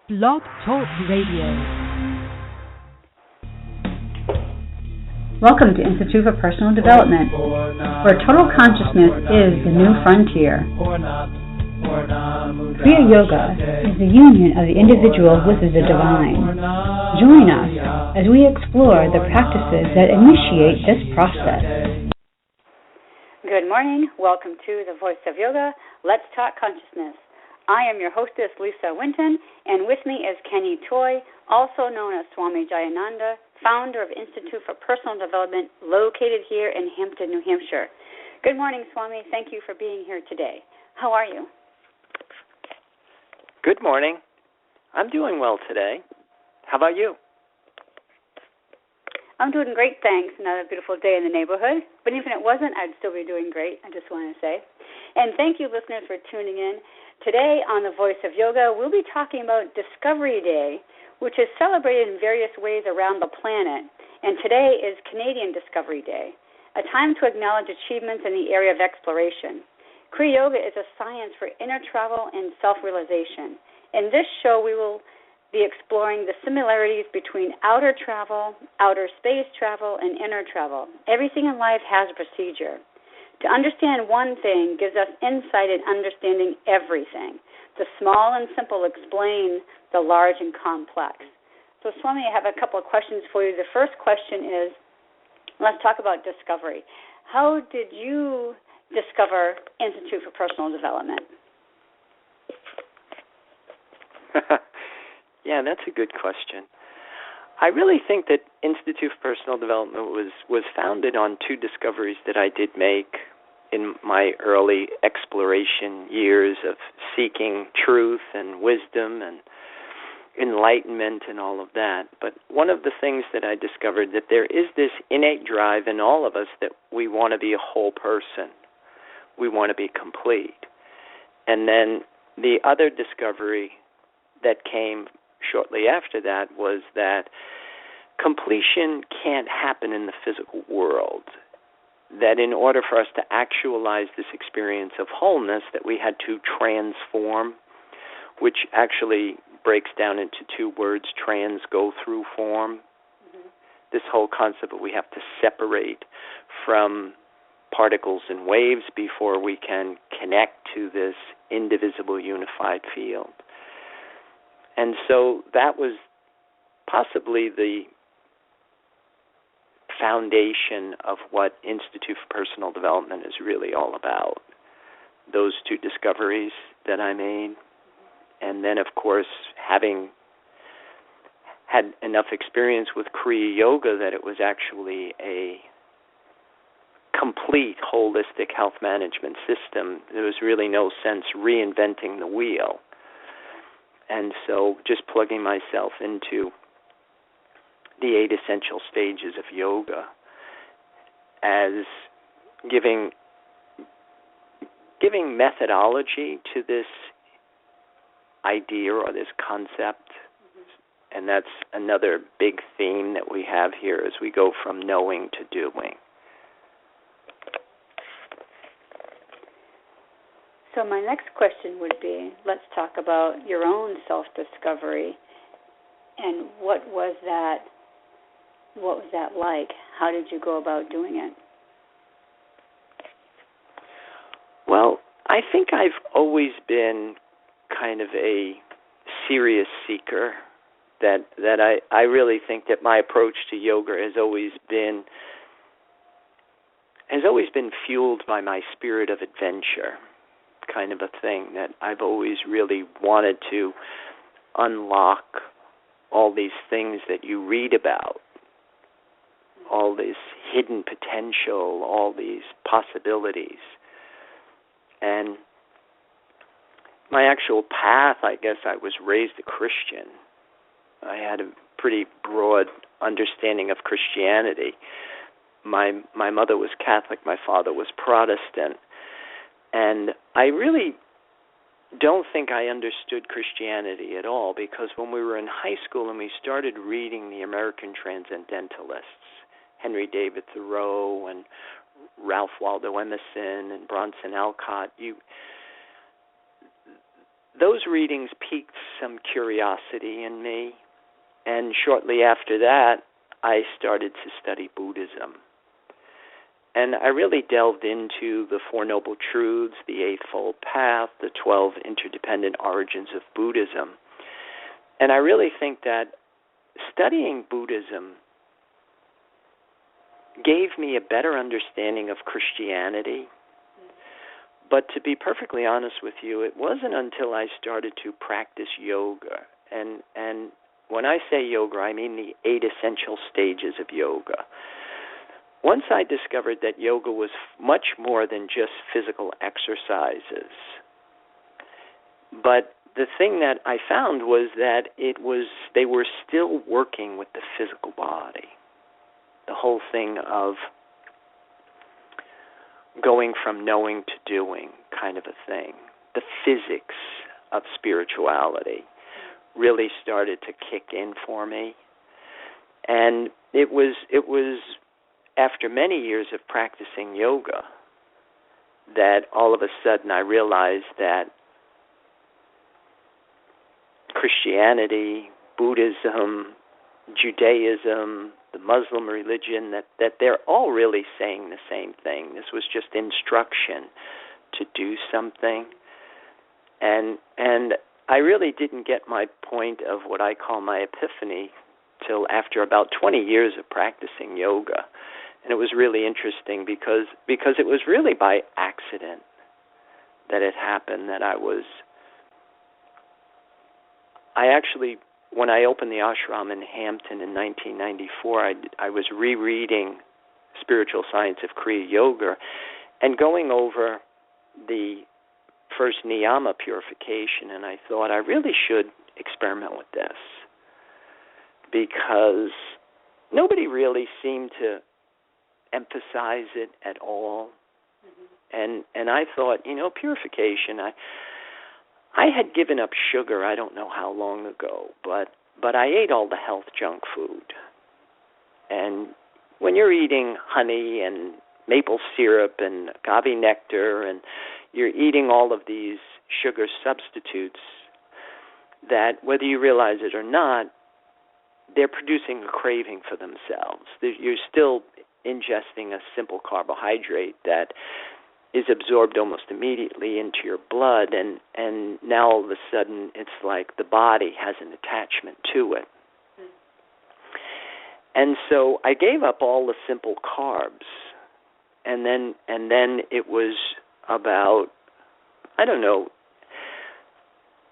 Blog Talk Radio. Welcome to Institute for Personal Development, where total consciousness is the new frontier. Kriya Yoga is the union of the individual with the divine. Join us as we explore the practices that initiate this process. Good morning. Welcome to the Voice of Yoga. Let's talk consciousness. I am your hostess, Lisa Winton, and with me is Kenny Toy, also known as Swami Jayananda, founder of Institute for Personal Development, located here in Hampton, New Hampshire. Good morning, Swami. Thank you for being here today. How are you? Good morning. I'm doing well today. How about you? I'm doing great, thanks. Another beautiful day in the neighborhood. But even if it wasn't, I'd still be doing great, I just want to say. And thank you, listeners, for tuning in. Today on The Voice of Yoga, we'll be talking about Discovery Day, which is celebrated in various ways around the planet. And today is Canadian Discovery Day, a time to acknowledge achievements in the area of exploration. Kriya Yoga is a science for inner travel and self-realization. In this show, we will be exploring the similarities between outer travel, outer space travel, and inner travel. Everything in life has a procedure. To understand one thing gives us insight in understanding everything. The small and simple explain the large and complex. So, Swami, I have a couple of questions for you. The first question is, let's talk about discovery. How did you discover Institute for Personal Development? Yeah, that's a good question. I really think that Institute for Personal Development was founded on two discoveries that I did make in my early exploration years of seeking truth and wisdom and enlightenment and all of that. But one of the things that I discovered that there is this innate drive in all of us that we want to be a whole person. We want to be complete. And then the other discovery that came shortly after that was that completion can't happen in the physical world, that in order for us to actualize this experience of wholeness, that we had to transform, which actually breaks down into two words, trans, go through form. Mm-hmm. This whole concept that we have to separate from particles and waves before we can connect to this indivisible unified field. And so that was possibly the foundation of what Institute for Personal Development is really all about. Those two discoveries that I made. And then, of course, having had enough experience with Kriya Yoga that it was actually a complete holistic health management system. There was really no sense reinventing the wheel. And so just plugging myself into the 8 essential stages of yoga as giving methodology to this idea or this concept. Mm-hmm. And that's another big theme that we have here as we go from knowing to doing. So my next question would be, let's talk about your own self-discovery and what was that like? How did you go about doing it? Well, I think I've always been kind of a serious seeker, that I really think that my approach to yoga has always been fueled by my spirit of adventure, kind of a thing, that I've always really wanted to unlock all these things that you read about, all this hidden potential, all these possibilities. And my actual path, I guess I was raised a Christian. I had a pretty broad understanding of Christianity. My mother was Catholic, my father was Protestant. And I really don't think I understood Christianity at all, because when we were in high school and we started reading the American Transcendentalists, Henry David Thoreau and Ralph Waldo Emerson and Bronson Alcott, those readings piqued some curiosity in me, and shortly after that, I started to study Buddhism. And I really delved into the Four Noble Truths, the Eightfold Path, the 12 interdependent origins of Buddhism. And I really think that studying Buddhism gave me a better understanding of Christianity. But to be perfectly honest with you, it wasn't until I started to practice yoga. And when I say yoga, I mean the 8 essential stages of yoga. Once I discovered that yoga was much more than just physical exercises, but the thing that I found was that they were still working with the physical body. The whole thing of going from knowing to doing kind of a thing. The physics of spirituality really started to kick in for me. And it was after many years of practicing yoga that all of a sudden I realized that Christianity, Buddhism, Judaism, the Muslim religion, that they're all really saying the same thing. This was just instruction to do something. And I really didn't get my point of what I call my epiphany till after about 20 years of practicing yoga. And it was really interesting because it was really by accident that it happened that I actually, when I opened the ashram in Hampton in 1994, I was rereading Spiritual Science of Kriya Yoga and going over the first niyama purification, and I thought I really should experiment with this because nobody really seemed to emphasize it at all. Mm-hmm. And I thought, purification, I had given up sugar I don't know how long ago, but I ate all the health junk food. And when you're eating honey and maple syrup and agave nectar and you're eating all of these sugar substitutes that, whether you realize it or not, they're producing a craving for themselves. You're still ingesting a simple carbohydrate that is absorbed almost immediately into your blood, and now all of a sudden it's like the body has an attachment to it. Mm. And so I gave up all the simple carbs, and then it was about, I don't know,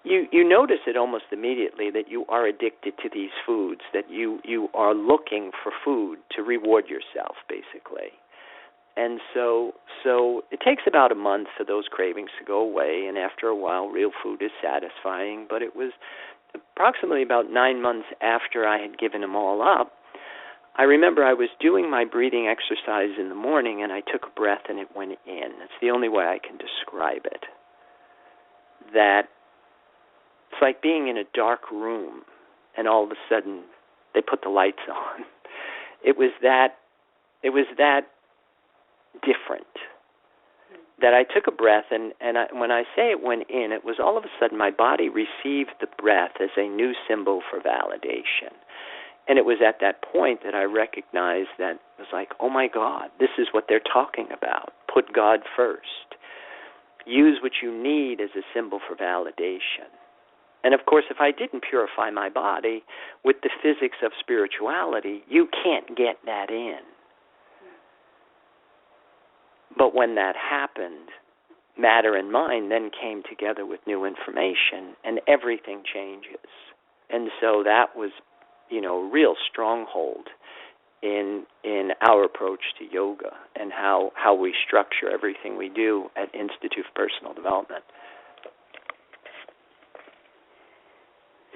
you notice it almost immediately that you are addicted to these foods, that you are looking for food to reward yourself, basically. And so it takes about a month for those cravings to go away, and after a while, real food is satisfying. But it was approximately about 9 months after I had given them all up, I remember I was doing my breathing exercise in the morning, and I took a breath, and it went in. That's the only way I can describe it. That it's like being in a dark room, and all of a sudden they put the lights on. It was that different. That I took a breath, and when I say it went in, it was all of a sudden my body received the breath as a new symbol for validation. And it was at that point that I recognized that it was like, oh my God, this is what they're talking about. Put God first. Use what you need as a symbol for validation. And of course, if I didn't purify my body with the physics of spirituality, you can't get that in. But when that happened, matter and mind then came together with new information, and everything changes. And so that was, a real stronghold in our approach to yoga and how we structure everything we do at Institute for Personal Development.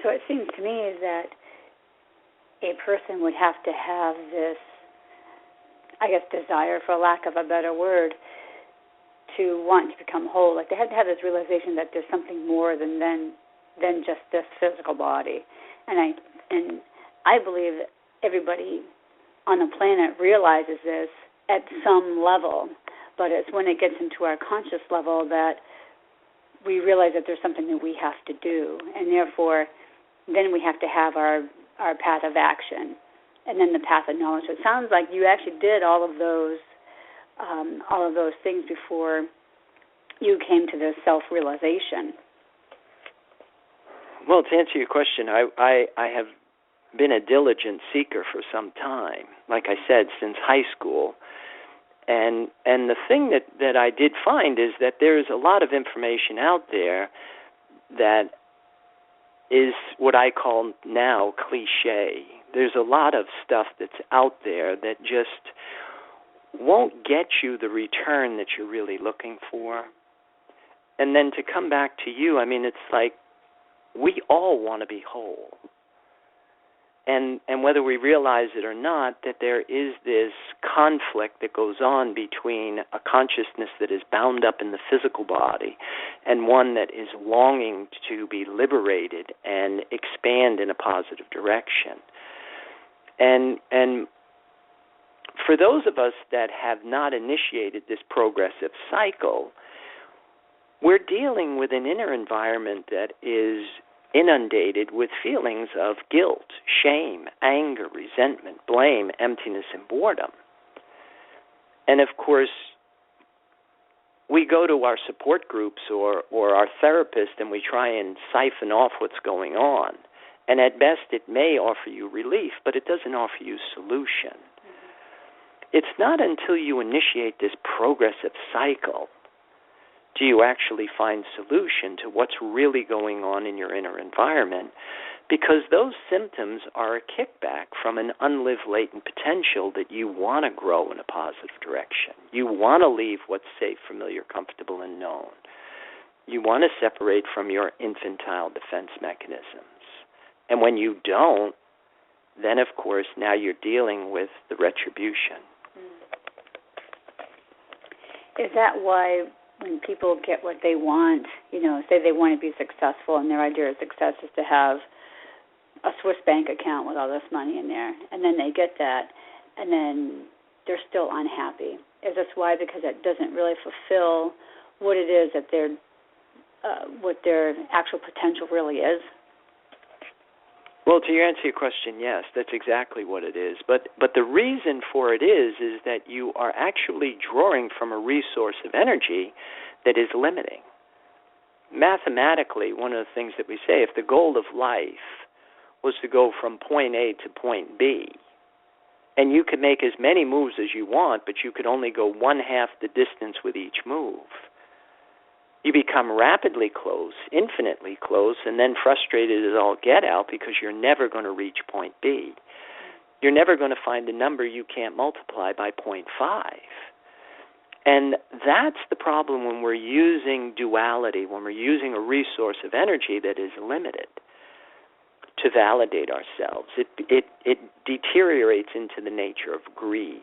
So it seems to me that a person would have to have this, I guess, desire, for lack of a better word, to want to become whole. Like they had to have this realization that there's something more than just this physical body. And I believe that everybody on the planet realizes this at some level, but it's when it gets into our conscious level that we realize that there's something that we have to do, and therefore then we have to have our path of action, and then the path of knowledge. So it sounds like you actually did all of those things before you came to this self-realization. Well, to answer your question, I have been a diligent seeker for some time, like I said, since high school. And the thing that I did find is that there's a lot of information out there that is what I call now cliche. There's a lot of stuff that's out there that just won't get you the return that you're really looking for. And then to come back to you, I mean, it's like we all want to be whole. And whether we realize it or not, that there is this conflict that goes on between a consciousness that is bound up in the physical body and one that is longing to be liberated and expand in a positive direction. And for those of us that have not initiated this progressive cycle, we're dealing with an inner environment that is inundated with feelings of guilt, shame, anger, resentment, blame, emptiness, and boredom. And of course, we go to our support groups or our therapist and we try and siphon off what's going on. And at best, it may offer you relief, but it doesn't offer you solution. It's not until you initiate this progressive cycle do you actually find solution to what's really going on in your inner environment, because those symptoms are a kickback from an unlived latent potential that you want to grow in a positive direction. You want to leave what's safe, familiar, comfortable, and known. You want to separate from your infantile defense mechanisms. And when you don't, then, of course, now you're dealing with the retribution. Is that why when people get what they want, say they want to be successful and their idea of success is to have a Swiss bank account with all this money in there, and then they get that, and then they're still unhappy? Is this why? Because it doesn't really fulfill what it is that what their actual potential really is? Well, to answer your question, yes, that's exactly what it is. But the reason for it is that you are actually drawing from a resource of energy that is limiting. Mathematically, one of the things that we say, if the goal of life was to go from point A to point B, and you could make as many moves as you want, but you could only go one half the distance with each move, you become rapidly close, infinitely close, and then frustrated as all get out because you're never going to reach point B. You're never going to find a number you can't multiply by 0.5. And that's the problem when we're using duality, when we're using a resource of energy that is limited to validate ourselves. It deteriorates into the nature of greed.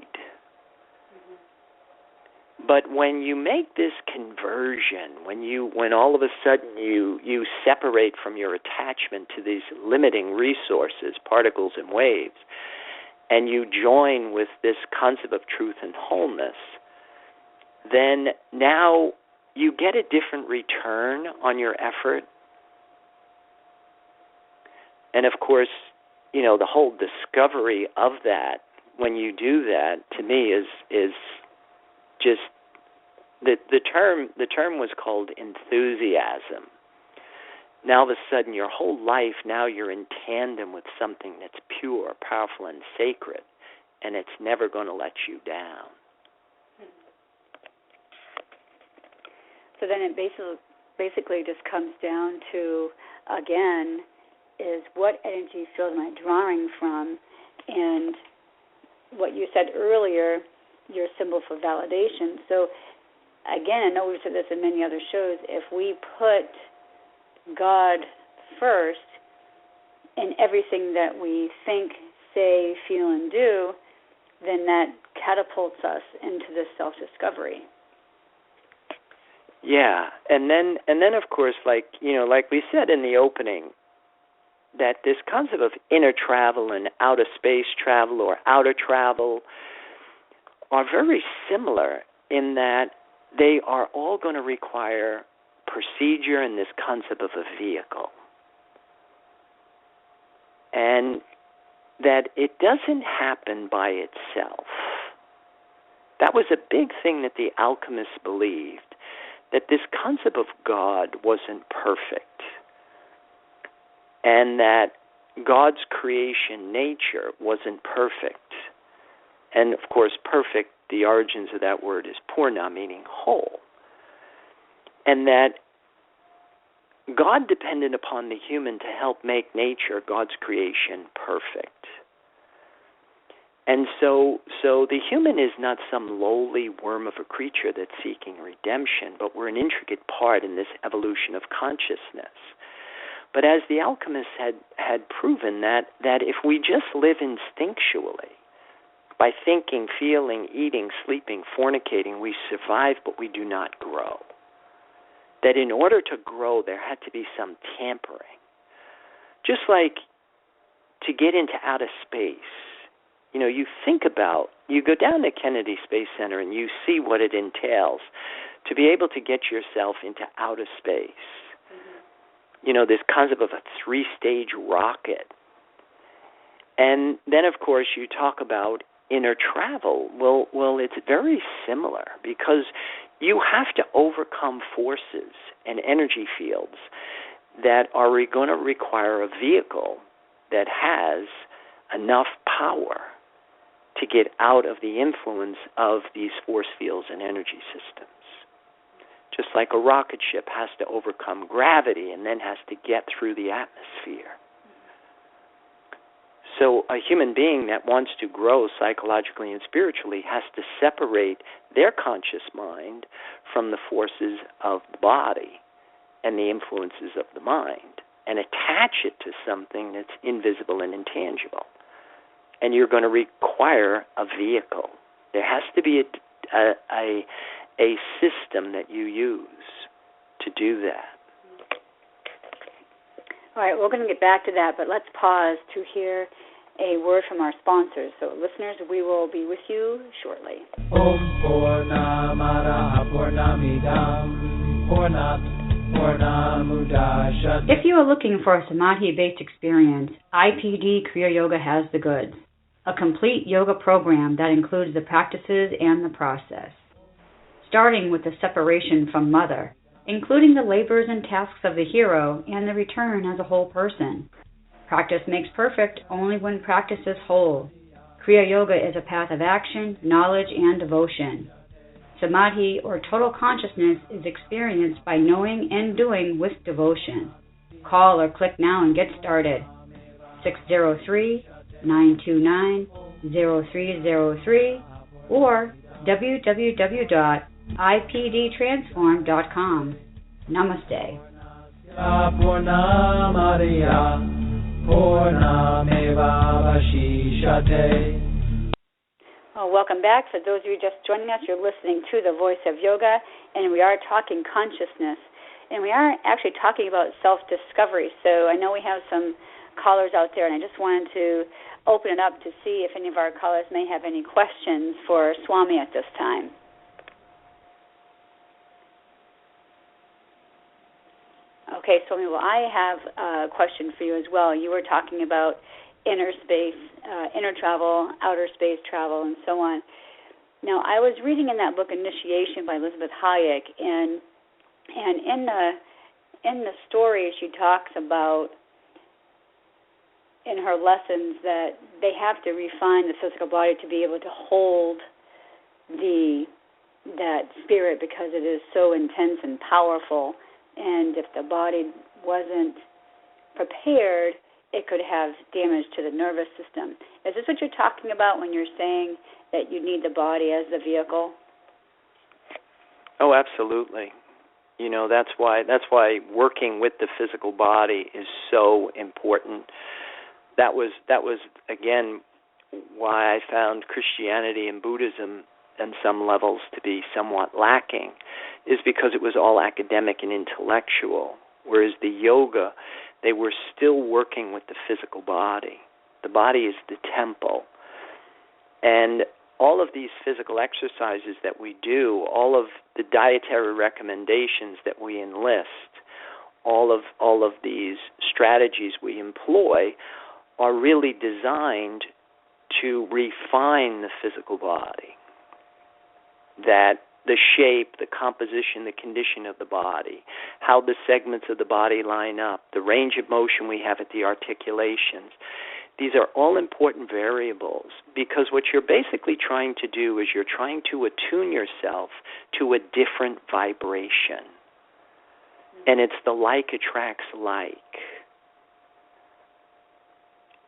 But when you make this conversion, when all of a sudden you separate from your attachment to these limiting resources, particles and waves, and you join with this concept of truth and wholeness, then now you get a different return on your effort. And of course, the whole discovery of that, when you do that, to me is just the term was called enthusiasm. Now all of a sudden your whole life, now you're in tandem with something that's pure, powerful, and sacred, and it's never going to let you down. So then it basically just comes down to, again, is what energy field am I drawing from? And what you said earlier, your symbol for validation. So, again, I know we've said this in many other shows, if we put God first in everything that we think, say, feel, and do, then that catapults us into this self-discovery. Yeah, and then of course, like we said in the opening, that this concept of inner travel and outer space travel or outer travel are very similar in that they are all going to require procedure and this concept of a vehicle. And that it doesn't happen by itself. That was a big thing that the alchemists believed, that this concept of God wasn't perfect, and that God's creation, nature, wasn't perfect. And, of course, perfect, the origins of that word is purna, meaning whole. And that God depended upon the human to help make nature, God's creation, perfect. And so the human is not some lowly worm of a creature that's seeking redemption, but we're an intricate part in this evolution of consciousness. But as the alchemists had proven that if we just live instinctually, by thinking, feeling, eating, sleeping, fornicating, we survive, but we do not grow. That in order to grow, there had to be some tampering. Just like to get into outer space, you think about, you go down to Kennedy Space Center and you see what it entails to be able to get yourself into outer space. Mm-hmm. This concept of a 3-stage rocket. And then, of course, you talk about inner travel. Well, it's very similar because you have to overcome forces and energy fields that are going to require a vehicle that has enough power to get out of the influence of these force fields and energy systems. Just like a rocket ship has to overcome gravity and then has to get through the atmosphere. So a human being that wants to grow psychologically and spiritually has to separate their conscious mind from the forces of the body and the influences of the mind and attach it to something that's invisible and intangible. And you're going to require a vehicle. There has to be a system that you use to do that. All right, we're going to get back to that, but let's pause to hear a word from our sponsors. So, listeners, we will be with you shortly. Om Purnamada Purnamidam Purnamudachyate. If you are looking for a Samadhi-based experience, IPD Kriya Yoga has the goods. A complete yoga program that includes the practices and the process. Starting with the separation from mother, including the labors and tasks of the hero and the return as a whole person. Practice makes perfect only when practice is whole. Kriya Yoga is a path of action, knowledge, and devotion. Samadhi, or total consciousness, is experienced by knowing and doing with devotion. Call or click now and get started. 603-929-0303 or www.ipdtransform.com. Namaste. Well, welcome back. For those of you just joining us, you're listening to The Voice of Yoga, and we are talking consciousness. And we are actually talking about self-discovery. So I know we have some callers out there, and I just wanted to open it up to see if any of our callers may have any questions for Swami at this time. Okay, Swami, well, I have a question for you as well. You were talking about inner space, inner travel, outer space travel, and so on. Now, I was reading in that book, Initiation by Elizabeth Hayek, and in the story, she talks about in her lessons that they have to refine the physical body to be able to hold that spirit because it is so intense and powerful. And if the body wasn't prepared, it could have damage to the nervous system. Is this what you're talking about when you're saying that you need the body as the vehicle? Oh, absolutely. That's why working with the physical body is so important. That was again why I found Christianity and Buddhism on some levels to be somewhat lacking, is because it was all academic and intellectual, whereas the yoga, they were still working with the physical body. The body is the temple. And all of these physical exercises that we do, all of the dietary recommendations that we enlist, all of these strategies we employ are really designed to refine the physical body. That the shape, the composition, the condition of the body, how the segments of the body line up, the range of motion we have at the articulations. These are all important variables because what you're basically trying to do is you're trying to attune yourself to a different vibration. And it's the like attracts like.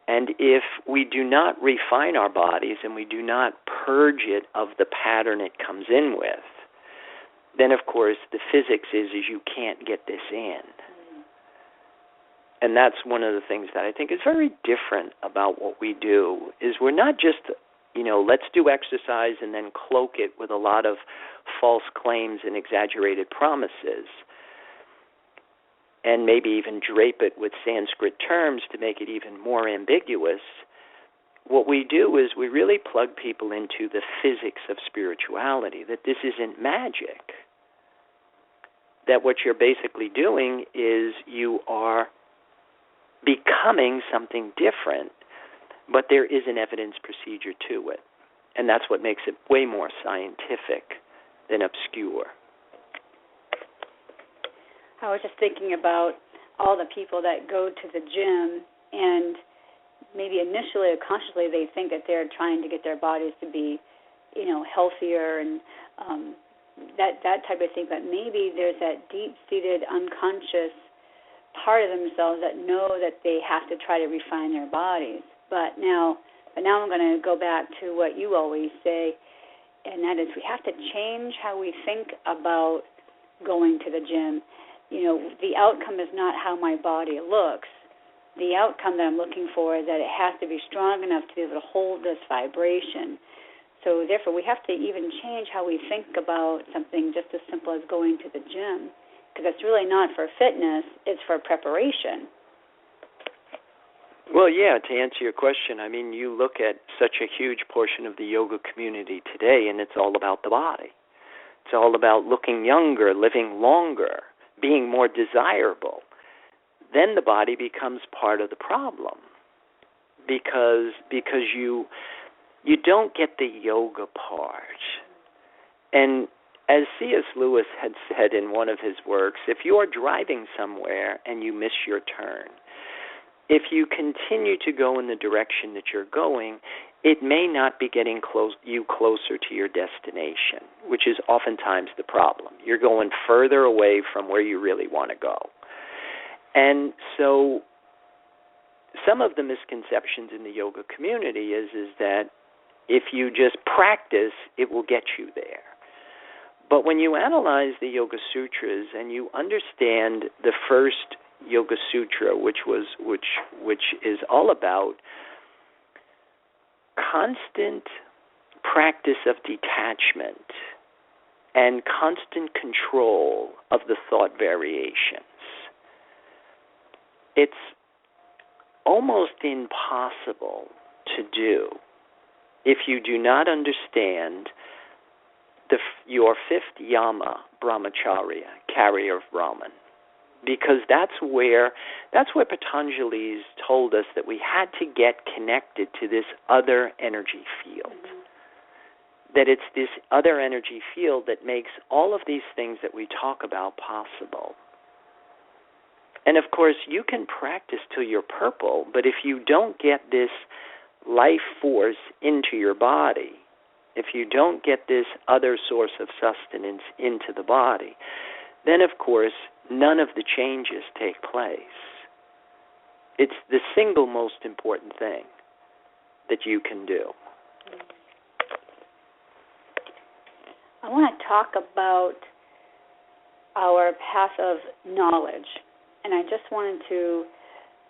And if we do not refine our bodies and we do not purge it of the pattern it comes in with, then, of course, the physics is you can't get this in. And that's one of the things that I think is very different about what we do, is we're not just, let's do exercise and then cloak it with a lot of false claims and exaggerated promises, and maybe even drape it with Sanskrit terms to make it even more ambiguous. What we do is we really plug people into the physics of spirituality, that this isn't magic. That what you're basically doing is you are becoming something different, but there is an evidence procedure to it. And that's what makes it way more scientific than obscure. I was just thinking about all the people that go to the gym and maybe initially or consciously they think that they're trying to get their bodies to be, healthier and that type of thing. But maybe there's that deep-seated unconscious part of themselves that know that they have to try to refine their bodies. But now I'm going to go back to what you always say, and that is we have to change how we think about going to the gym. The outcome is not how my body looks. The outcome that I'm looking for is that it has to be strong enough to be able to hold this vibration. So therefore, we have to even change how we think about something just as simple as going to the gym, because it's really not for fitness, it's for preparation. Well, yeah, to answer your question, you look at such a huge portion of the yoga community today, and it's all about the body. It's all about looking younger, living longer, being more desirable. Then the body becomes part of the problem because you don't get the yoga part. And as C.S. Lewis had said in one of his works, if you are driving somewhere and you miss your turn, if you continue to go in the direction that you're going, it may not be getting you closer to your destination, which is oftentimes the problem. You're going further away from where you really want to go. And so some of the misconceptions in the yoga community is that if you just practice, it will get you there. But when you analyze the Yoga Sutras and you understand the first Yoga Sutra, which is all about constant practice of detachment and constant control of the thought variations, it's almost impossible to do if you do not understand your fifth yama, brahmacharya, carrier of Brahman. Because that's where Patanjali's told us that we had to get connected to this other energy field. Mm-hmm. That it's this other energy field that makes all of these things that we talk about possible. And of course, you can practice till you're purple, but if you don't get this life force into your body, if you don't get this other source of sustenance into the body, then of course, none of the changes take place. It's the single most important thing that you can do. I want to talk about our path of knowledge, and I just wanted to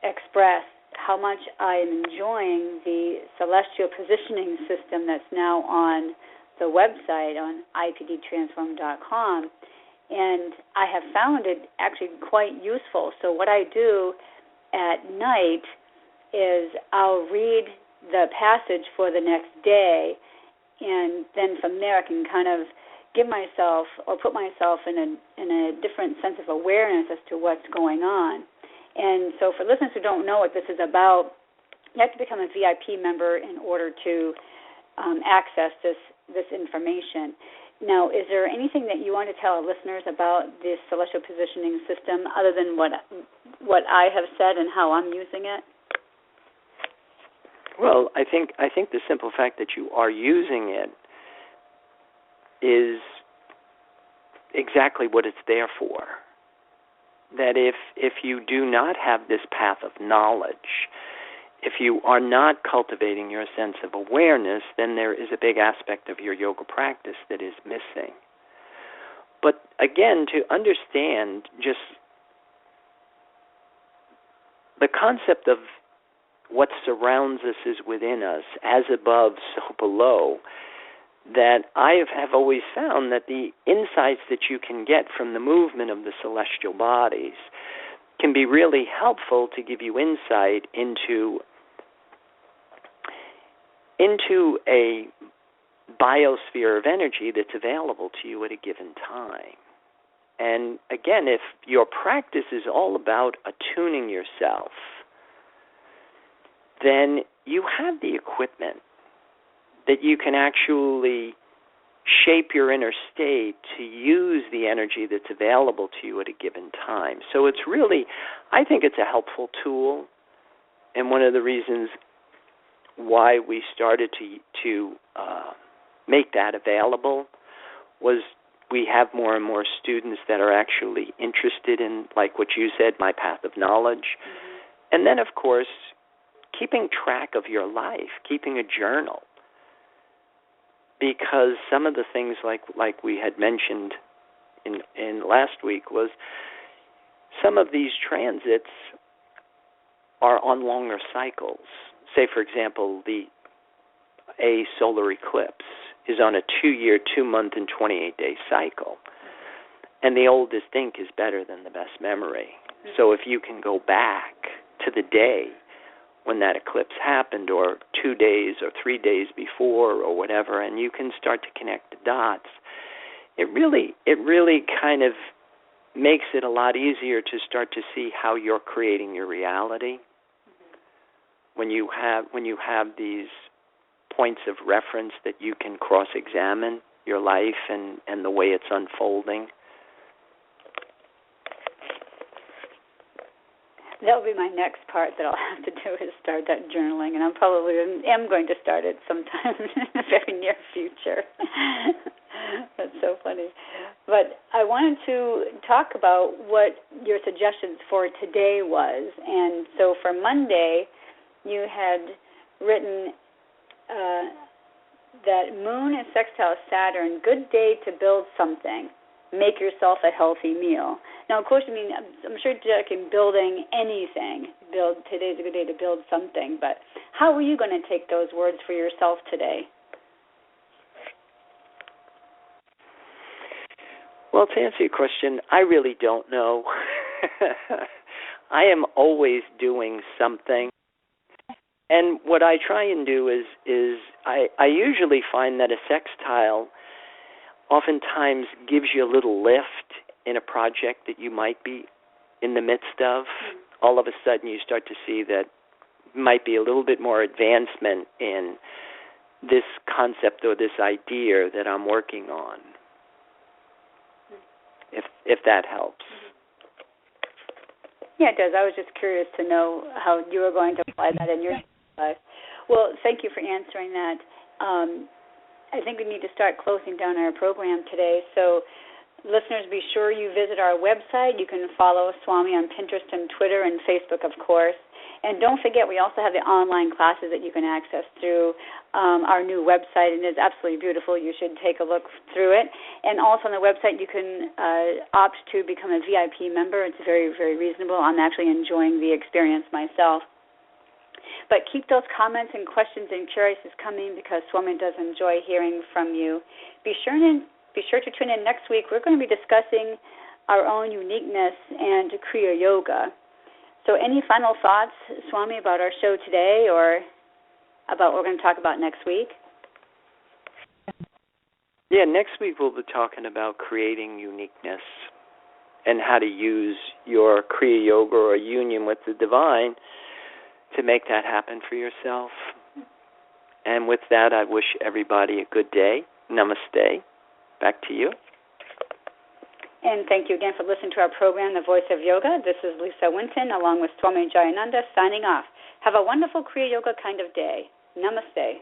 express how much I am enjoying the celestial positioning system that's now on the website on ipdtransform.com. And I have found it actually quite useful. So what I do at night is I'll read the passage for the next day, and then from there I can kind of give myself or put myself in a different sense of awareness as to what's going on. And so for listeners who don't know what this is about, you have to become a VIP member in order to access this information. Now, is there anything that you want to tell our listeners about this celestial positioning system other than what I have said and how I'm using it? Well, I think the simple fact that you are using it is exactly what it's there for. That if you do not have this path of knowledge, if you are not cultivating your sense of awareness, then there is a big aspect of your yoga practice that is missing. But again, to understand just the concept of what surrounds us is within us, as above, so below, that I have always found that the insights that you can get from the movement of the celestial bodies can be really helpful to give you insight into a biosphere of energy that's available to you at a given time. And again, if your practice is all about attuning yourself, then you have the equipment that you can actually shape your inner state to use the energy that's available to you at a given time. So it's really, I think it's a helpful tool, and one of the reasons why we started to make that available was we have more and more students that are actually interested in, like what you said, my path of knowledge. Mm-hmm. And then, of course, keeping track of your life, keeping a journal. Because some of the things like we had mentioned in last week was some of these transits are on longer cycles. Say, for example, a solar eclipse is on a 2-year, 2-month, and 28-day cycle. And the oldest ink is better than the best memory. So if you can go back to the day when that eclipse happened, or 2 days or 3 days before or whatever, and you can start to connect the dots, it really kind of makes it a lot easier to start to see how you're creating your reality. When you have these points of reference that you can cross-examine your life and the way it's unfolding. That'll be my next part that I'll have to do, is start that journaling, and I probably am going to start it sometime in the very near future. That's so funny. But I wanted to talk about what your suggestions for today was. And so for Monday, you had written that Moon is sextile Saturn, good day to build something. Make yourself a healthy meal. Now, of course, I'm sure, Jack, in building anything, today's a good day to build something, but how are you going to take those words for yourself today? Well, to answer your question, I really don't know. I am always doing something. And what I try and do is I usually find that a sextile oftentimes gives you a little lift in a project that you might be in the midst of. All of a sudden you start to see that might be a little bit more advancement in this concept or this idea that I'm working on, if that helps. Yeah, it does. I was just curious to know how you were going to apply that in your life. Well, thank you for answering that. I think we need to start closing down our program today. So, listeners, be sure you visit our website. You can follow Swami on Pinterest and Twitter and Facebook, of course. And don't forget, we also have the online classes that you can access through our new website, and it's absolutely beautiful. You should take a look through it. And also on the website, you can opt to become a VIP member. It's very, very reasonable. I'm actually enjoying the experience myself. But keep those comments and questions and curiosities coming, because Swami does enjoy hearing from you. Be sure to tune in next week. We're going to be discussing our own uniqueness and Kriya Yoga. So any final thoughts, Swami, about our show today or about what we're going to talk about next week? Yeah, next week we'll be talking about creating uniqueness and how to use your Kriya Yoga or union with the divine to make that happen for yourself. And with that, I wish everybody a good day. Namaste. Back to you. And thank you again for listening to our program, The Voice of Yoga. This is Lisa Winton, along with Swami Jayananda, signing off. Have a wonderful Kriya Yoga kind of day. Namaste.